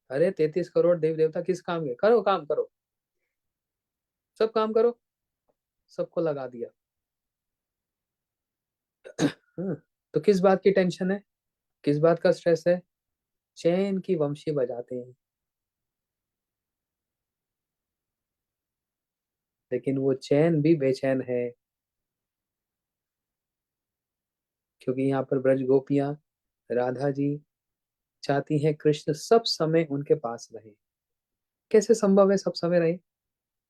अरे 33 करोड़ देव देवता किस काम के, करो काम करो, सब काम करो, सबको लगा दिया। हाँ, तो किस बात की टेंशन है, किस बात का स्ट्रेस है, चैन की वंशी बजाते हैं, लेकिन वो चैन भी बेचैन है, क्योंकि यहाँ पर ब्रज गोपियां, राधा जी चाहती हैं कृष्ण सब समय उनके पास रहे। कैसे संभव है सब समय रहे,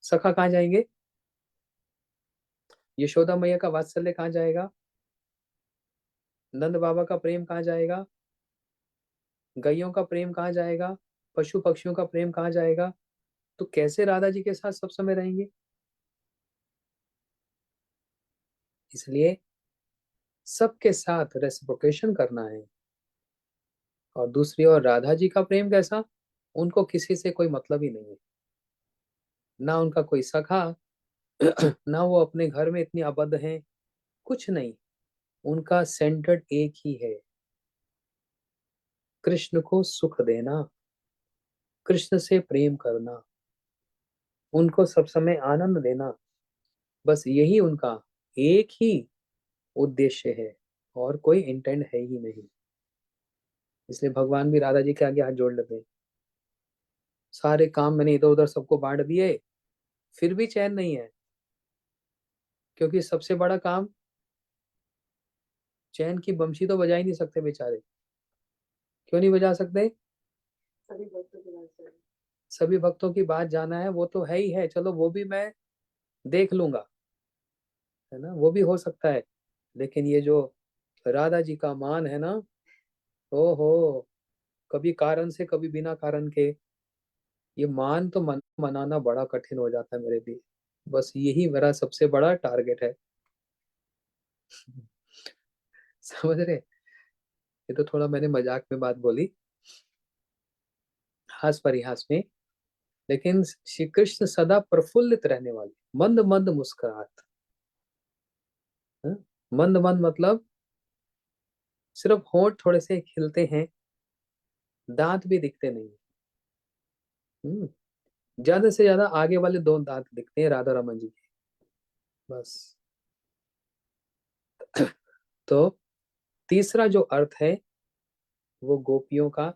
सखा कहाँ जाएंगे, यशोदा मैया का वात्सल्य कहाँ जाएगा, नंद बाबा का प्रेम कहाँ जाएगा, गायों का प्रेम कहाँ जाएगा, पशु पक्षियों का प्रेम कहाँ जाएगा, तो कैसे राधा जी के साथ सब समय रहेंगे। इसलिए सबके साथ रेसिप्रोकेशन करना है। और दूसरी ओर राधा जी का प्रेम कैसा, उनको किसी से कोई मतलब ही नहीं है, ना उनका कोई सखा, ना वो अपने घर में इतनी आबद्ध हैं, कुछ नहीं, उनका सेंटर्ड एक ही है, कृष्ण को सुख देना, कृष्ण से प्रेम करना, उनको सब समय आनंद देना, बस यही उनका एक ही उद्देश्य है, और कोई इंटेंट है ही नहीं। इसलिए भगवान भी राधा जी के आगे हाथ जोड़ लेते हैं, सारे काम मैंने इधर उधर सबको बांट दिए, फिर भी चैन नहीं है, क्योंकि सबसे बड़ा काम, चैन की बंशी तो बजा ही नहीं सकते बेचारे। क्यों नहीं बजा सकते, सभी भक्तों की बात जाना है, वो तो है ही है, चलो वो भी मैं देख लूंगा, है ना, वो भी हो सकता है। लेकिन ये जो राधा जी का मान है ना, ओहो, कभी कारण से कभी बिना कारण के। ये मान तो मनाना बड़ा कठिन हो जाता है मेरे लिए। बस यही मेरा सबसे बड़ा टारगेट है। समझ रहे? ये तो थोड़ा मैंने मजाक में बात बोली, हास परिहास में। लेकिन श्री कृष्ण सदा प्रफुल्लित रहने वाले, मंद मंद मुस्कुराहट। हाँ? मंद मंद मतलब सिर्फ होंठ थोड़े से खिलते हैं, दांत भी दिखते नहीं। हम्म, ज्यादा से ज्यादा आगे वाले दो दांत दिखते हैं राधा रमन जी के, बस। तो तीसरा जो अर्थ है वो गोपियों का,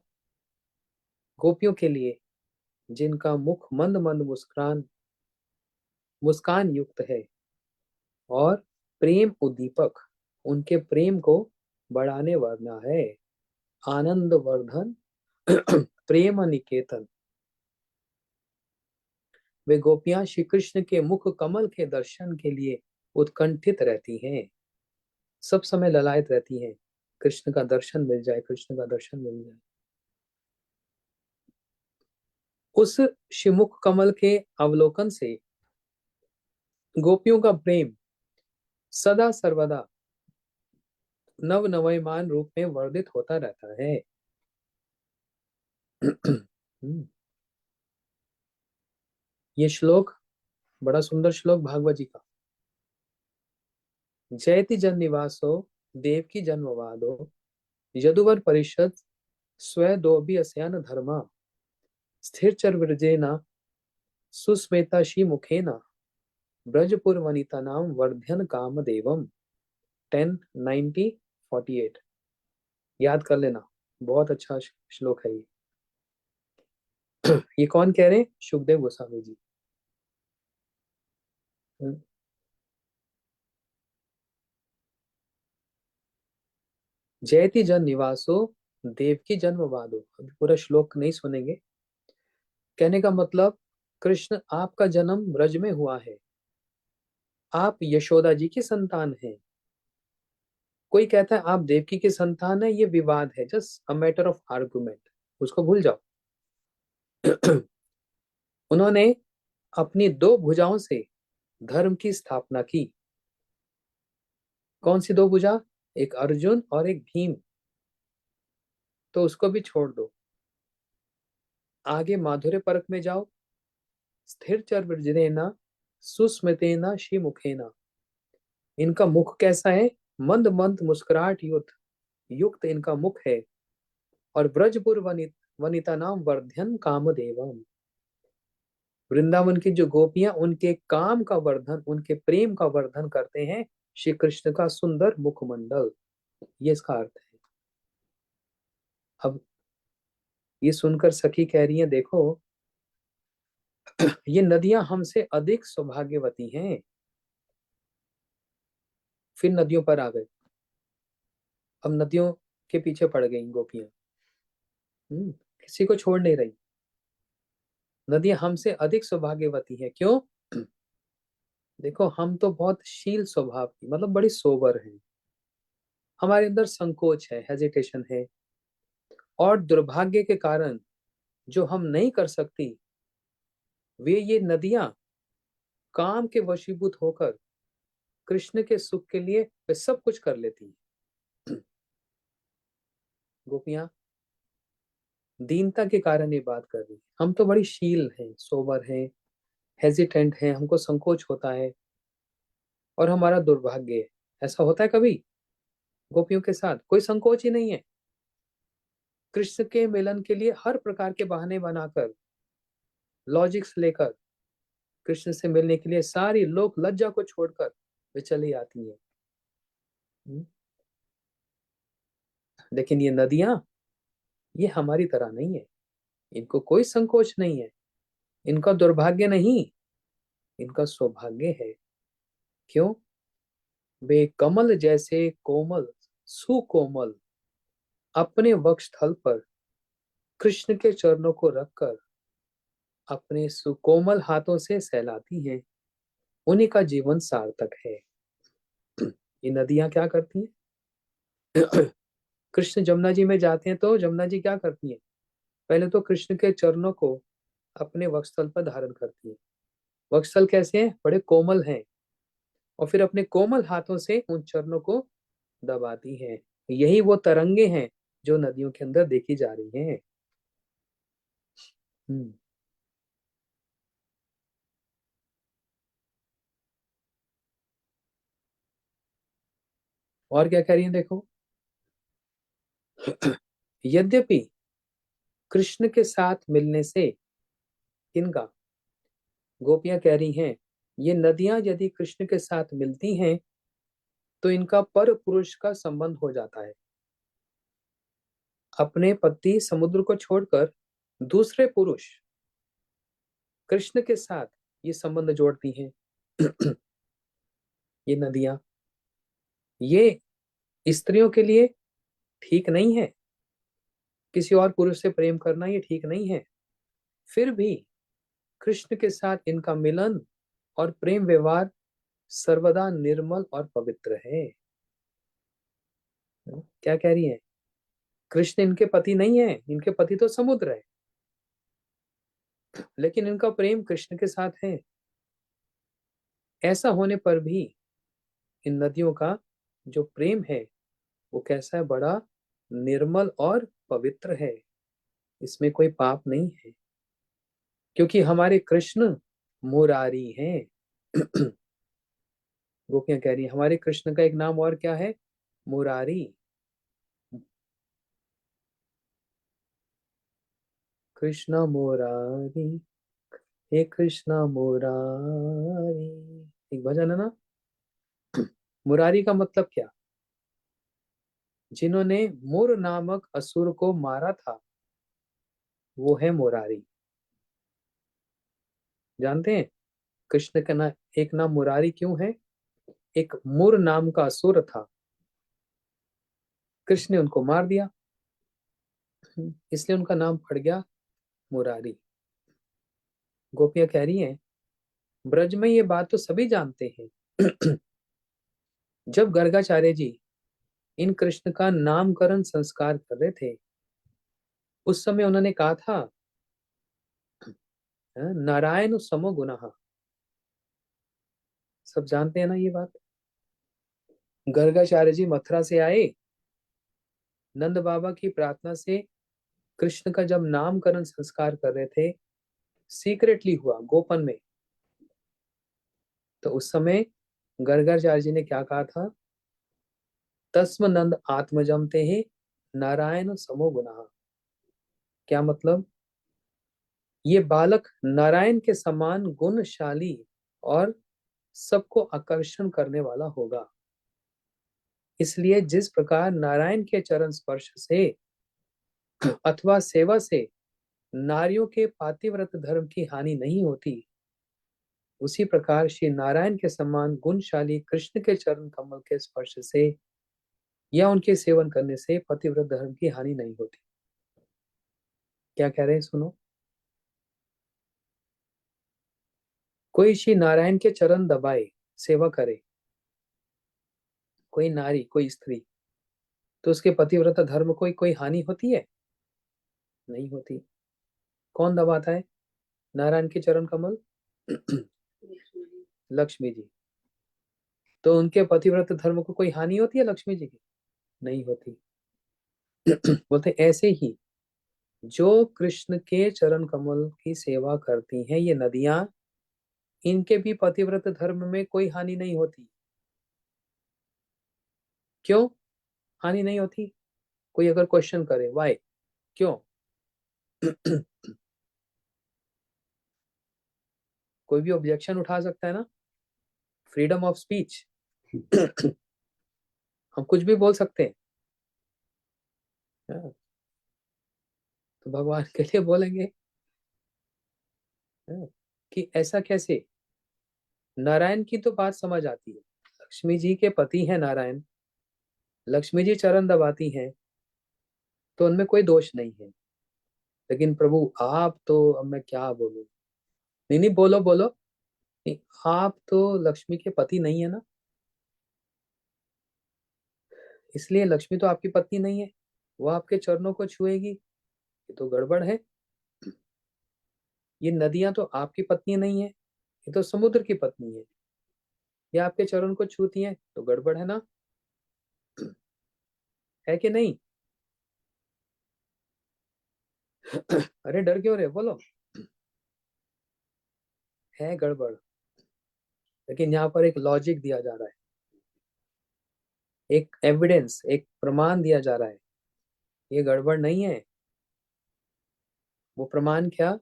गोपियों के लिए जिनका मुख मंद मंद मुस्कान मुस्कान युक्त है, और प्रेम उद्दीपक, उनके प्रेम को बढ़ाने वाला है, आनंद वर्धन, प्रेम निकेतन। वे गोपियां श्री कृष्ण के मुख कमल के दर्शन के लिए उत्कंठित रहती हैं, सब समय ललायत रहती हैं, कृष्ण का दर्शन मिल जाए, कृष्ण का दर्शन मिल जाए। उस शिमुख कमल के अवलोकन से गोपियों का प्रेम सदा सर्वदा नव नवयमान रूप में वर्धित होता रहता है। ये श्लोक बड़ा सुंदर श्लोक भागवत जी का। जयति जन निवासो देवकी जन्मवादो, यदुवर परिषद स्व दोभि अस्यान धर्मा, स्थिर चर विरजेना सुस्मेताशी मुखेना, ब्रजपुर वनिता नाम वर्ध्यन काम देवम। 1090-48 याद कर लेना, बहुत अच्छा श्लोक है ये। ये कौन कह रहे हैं? सुखदेव गोस्वामी जी। जयति जन निवासो देवकी जन्मवादो। अभी पूरा श्लोक नहीं सुनेंगे। कहने का मतलब, कृष्ण आपका जन्म ब्रज में हुआ है, आप यशोदा जी की संतान हैं। कोई कहता है आप देवकी की संतान है, ये विवाद है, just a matter of argument, उसको भूल जाओ। उन्होंने अपनी दो भुजाओं से धर्म की स्थापना की। कौन सी दो भुजा? एक अर्जुन और एक भीम, तो उसको भी छोड़ दो। आगे माधुर्य परक में जाओ। स्थिर चर विजरेना सुस्मितेना श्रीमुखेना। इनका मुख कैसा है? मंद मंद मुस्कुराहट युक्त युक्त इनका मुख है। और ब्रजपुर वनिता नाम वर्धन कामदेवम। वृंदावन की जो गोपियां उनके काम का वर्धन, उनके प्रेम का वर्धन करते हैं, श्री कृष्ण का सुंदर मुखमंडल। ये इसका अर्थ है। अब ये सुनकर सखी कह रही है, देखो ये नदियां हमसे अधिक सौभाग्यवती हैं। फिर नदियों पर आ गए। अब नदियों के पीछे पड़ गई गोपियां। किसी को छोड़ नहीं रही। नदियां हमसे अधिक सौभाग्यवती हैं, क्यों? देखो हम तो बहुत शील स्वभाव की, मतलब बड़ी सोबर हैं। हमारे अंदर संकोच है, हेजिटेशन है, और दुर्भाग्य के कारण जो हम नहीं कर सकती, वे ये नदियां काम के वशीभूत होकर कृष्ण के सुख के लिए वे सब कुछ कर लेती हैं। गोपियां दीनता के कारण ये बात कर रही। हम तो बड़ी शील हैं, सोबर हैं, हेजिटेंट हैं, हमको संकोच होता है, और हमारा दुर्भाग्य है। ऐसा होता है कभी गोपियों के साथ? कोई संकोच ही नहीं है। कृष्ण के मिलन के लिए हर प्रकार के बहाने बनाकर, लॉजिक्स लेकर, कृष्ण से मिलने के लिए सारी लोक लज्जा को छोड़कर वे चली आती हैं। लेकिन ये नदियां, ये हमारी तरह नहीं है। इनको कोई संकोच नहीं है। इनका दुर्भाग्य नहीं, इनका सौभाग्य है। क्यों? वे कमल जैसे कोमल, सुकोमल अपने वक्षस्थल पर कृष्ण के चरणों को रखकर अपने सुकोमल हाथों से सहलाती हैं। उन्हीं का जीवन सार्थक है। ये नदियां क्या करती हैं? कृष्ण जमुना जी में जाते हैं तो जमुना जी क्या करती है, पहले तो कृष्ण के चरणों को अपने वक्षस्थल पर धारण करती है। वक्षस्थल कैसे हैं, बड़े कोमल हैं, और फिर अपने कोमल हाथों से उन चरणों को दबाती हैं। यही वो तरंगे हैं जो नदियों के अंदर देखी जा रही हैं। हम्म। और क्या कह रही हैं देखो। यद्यपि कृष्ण के साथ मिलने से, इनका, गोपियां कह रही हैं, ये नदियां यदि कृष्ण के साथ मिलती हैं तो इनका पर पुरुष का संबंध हो जाता है। अपने पति समुद्र को छोड़कर दूसरे पुरुष कृष्ण के साथ ये संबंध जोड़ती हैं। ये नदियां, ये स्त्रियों के लिए ठीक नहीं है। किसी और पुरुष से प्रेम करना ये ठीक नहीं है। फिर भी कृष्ण के साथ इनका मिलन और प्रेम व्यवहार सर्वदा निर्मल और पवित्र है। क्या कह रही है, कृष्ण इनके पति नहीं है, इनके पति तो समुद्र है, लेकिन इनका प्रेम कृष्ण के साथ है। ऐसा होने पर भी इन नदियों का जो प्रेम है वो कैसा है, बड़ा निर्मल और पवित्र है। इसमें कोई पाप नहीं है, क्योंकि हमारे कृष्ण मुरारी हैं। गोपियां कह रही है हमारे कृष्ण का एक नाम और क्या है, मुरारी। कृष्ण मुरारी, हे कृष्ण मुरारी, एक भजन है ना। मुरारी का मतलब क्या, जिन्होंने मुर नामक असुर को मारा था वो है मुरारी। जानते हैं कृष्ण का नाम, एक नाम मुरारी क्यों है। एक मुर नाम का असुर था, कृष्ण ने उनको मार दिया, इसलिए उनका नाम पड़ गया मुरारी। गोपियां कह रही हैं ब्रज में ये बात तो सभी जानते हैं। जब गर्गाचार्य जी इन कृष्ण का नामकरण संस्कार कर रहे थे, उस समय उन्होंने कहा था, नारायण समो गुणः। सब जानते हैं ना ये बात। गर्गाचार्य जी मथुरा से आए, नंद बाबा की प्रार्थना से कृष्ण का जब नामकरण संस्कार कर रहे थे, सीक्रेटली हुआ, गोपन में। तो उस समय गर्गाचार्य जी ने क्या कहा था, तस्म नंद आत्मजम ते ही नारायण समो गुणः। क्या मतलब, ये बालक नारायण के समान गुणशाली और सबको आकर्षण करने वाला होगा। इसलिए जिस प्रकार नारायण के चरण स्पर्श से अथवा सेवा से नारियों के पातिव्रत धर्म की हानि नहीं होती, उसी प्रकार श्री नारायण के समान गुणशाली कृष्ण के चरण कमल के स्पर्श से या उनके सेवन करने से पतिव्रत धर्म की हानि नहीं होती। क्या कह रहे हैं सुनो। कोई श्री नारायण के चरण दबाए, सेवा करे, कोई नारी कोई स्त्री, तो उसके पतिव्रता धर्म को कोई हानि होती है, नहीं होती। कौन दबाता है नारायण के चरण कमल, लक्ष्मी जी। तो उनके पतिव्रत धर्म को कोई हानि होती है लक्ष्मी जी की, नहीं होती। बोलते ऐसे ही जो कृष्ण के चरण कमल की सेवा करती हैं ये नदियां, इनके भी पतिव्रत धर्म में कोई हानि नहीं होती। क्यों हानि नहीं होती, कोई अगर क्वेश्चन करे वाई, क्यों। कोई भी ऑब्जेक्शन उठा सकता है ना, फ्रीडम ऑफ स्पीच। हम कुछ भी बोल सकते हैं। हाँ, तो भगवान के लिए बोलेंगे, हाँ, कि ऐसा कैसे। नारायण की तो बात समझ आती है, लक्ष्मी जी के पति हैं नारायण, लक्ष्मी जी चरण दबाती हैं, तो उनमें कोई दोष नहीं है। लेकिन प्रभु आप तो, अब मैं क्या बोलूं। नहीं नहीं, बोलो बोलो। नहीं, आप तो लक्ष्मी के पति नहीं है ना, इसलिए लक्ष्मी तो आपकी पत्नी नहीं है। वो आपके चरणों को छुएगी, ये तो गड़बड़ है। ये नदियां तो आपकी पत्नी नहीं है, ये तो समुद्र की पत्नी है। ये आपके चरण को छूती हैं तो गड़बड़ है ना, है कि नहीं? अरे डर क्यों रहे, बोलो। है गड़बड़। लेकिन यहाँ पर एक लॉजिक दिया जा रहा है, एक एविडेंस, एक प्रमाण दिया जा रहा है, ये गड़बड़ नहीं है। वो प्रमाण क्या?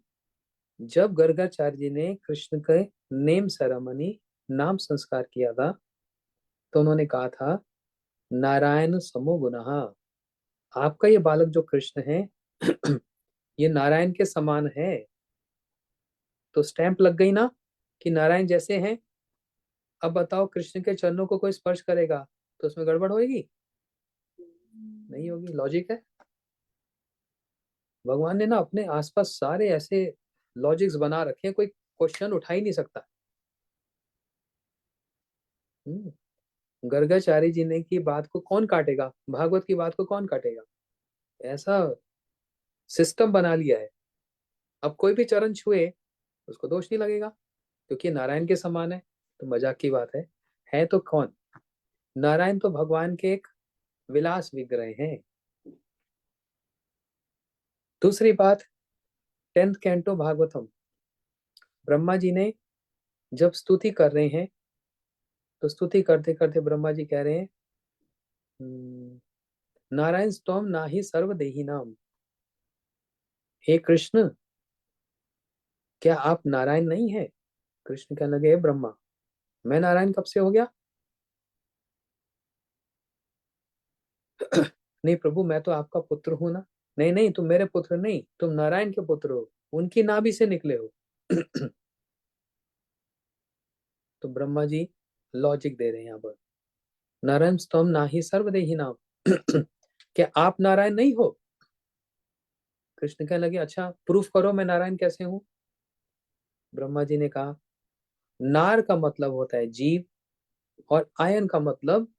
जब गर्गाचार्य जी ने कृष्ण के नेम सेरेमनी, नाम संस्कार किया था, तो उन्होंने कहा था नारायण समो गुणः, आपका ये बालक जो कृष्ण है ये नारायण के समान है। तो स्टैंप लग गई ना कि नारायण जैसे हैं। अब बताओ, कृष्ण के चरणों को कोई स्पर्श करेगा तो उसमें गड़बड़ होगी? नहीं होगी। लॉजिक है। भगवान ने ना अपने आसपास सारे ऐसे लॉजिक्स बना रखे हैं, कोई क्वेश्चन उठा ही नहीं सकता। गर्गाचार्य जी ने की बात को कौन काटेगा, भागवत की बात को कौन काटेगा? ऐसा सिस्टम बना लिया है। अब कोई भी चरण छुए उसको दोष नहीं लगेगा, क्योंकि नारायण के समान है। तो मजाक की बात है तो कौन? नारायण तो भगवान के एक विलास विग्रह हैं। दूसरी बात, 10th कैंटो भागवतम, ब्रह्मा जी ने जब स्तुति कर रहे हैं, तो स्तुति करते करते ब्रह्मा जी कह रहे हैं नारायण स्तोम ना ही सर्व देही नाम, हे कृष्ण क्या आप नारायण नहीं है? कृष्ण कहने लगे, "हे ब्रह्मा, मैं नारायण कब से हो गया?" नहीं प्रभु, मैं तो आपका पुत्र हूं ना। नहीं नहीं, तुम मेरे पुत्र नहीं, तुम नारायण के पुत्र हो, उनकी नाभि से निकले हो। तो ब्रह्मा जी लॉजिक दे रहे हैं यहाँ पर, नारायण स्तोम ना ही सर्वदेही नाम, क्या आप नारायण नहीं हो? कृष्ण कहने लगे, अच्छा प्रूफ करो मैं नारायण कैसे हूं। ब्रह्मा जी ने कहा, नार का मतलब होता है जीव, और आयन का मतलब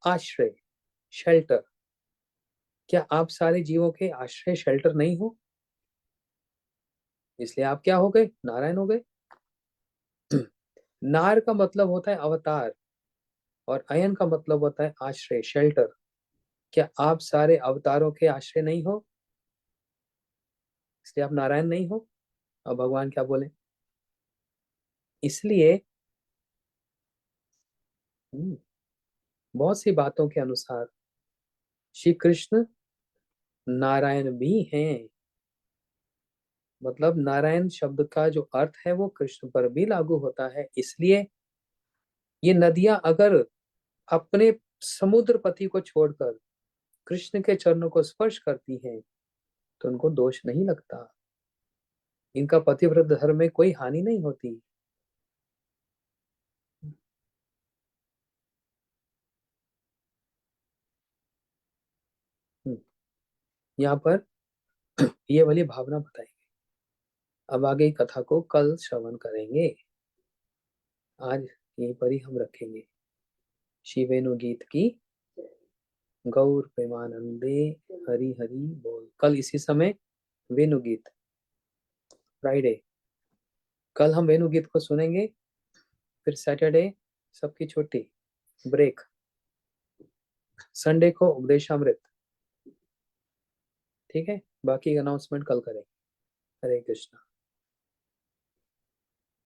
आश्रय, शेल्टर। क्या आप सारे जीवों के आश्रय, शेल्टर नहीं हो? इसलिए आप क्या हो गए? नारायण हो गए। नार का मतलब होता है अवतार, और अयन का मतलब होता है आश्रय, शेल्टर। क्या आप सारे अवतारों के आश्रय नहीं हो? इसलिए आप नारायण नहीं हो। और भगवान क्या बोले? इसलिए बहुत सी बातों के अनुसार श्री कृष्ण नारायण भी हैं। मतलब नारायण शब्द का जो अर्थ है वो कृष्ण पर भी लागू होता है। इसलिए ये नदियां अगर अपने समुद्र पति को छोड़कर कृष्ण के चरणों को स्पर्श करती हैं तो उनको दोष नहीं लगता, इनका पतिव्रत धर्म में कोई हानि नहीं होती। यहाँ पर ये वाली भावना बताई। अब आगे की कथा को कल श्रवण करेंगे। आज यहीं पर ही हम रखेंगे। श्री वेणु गीत की गौर प्रेमानंदे, हरि हरि बोल। कल इसी समय वेणु गीत, फ्राइडे। कल हम वेणु गीत को सुनेंगे, फिर सैटरडे सबकी छुट्टी, ब्रेक। संडे को उपदेशामृत। ठीक है, बाकी अनाउंसमेंट कल करें। हरे कृष्णा।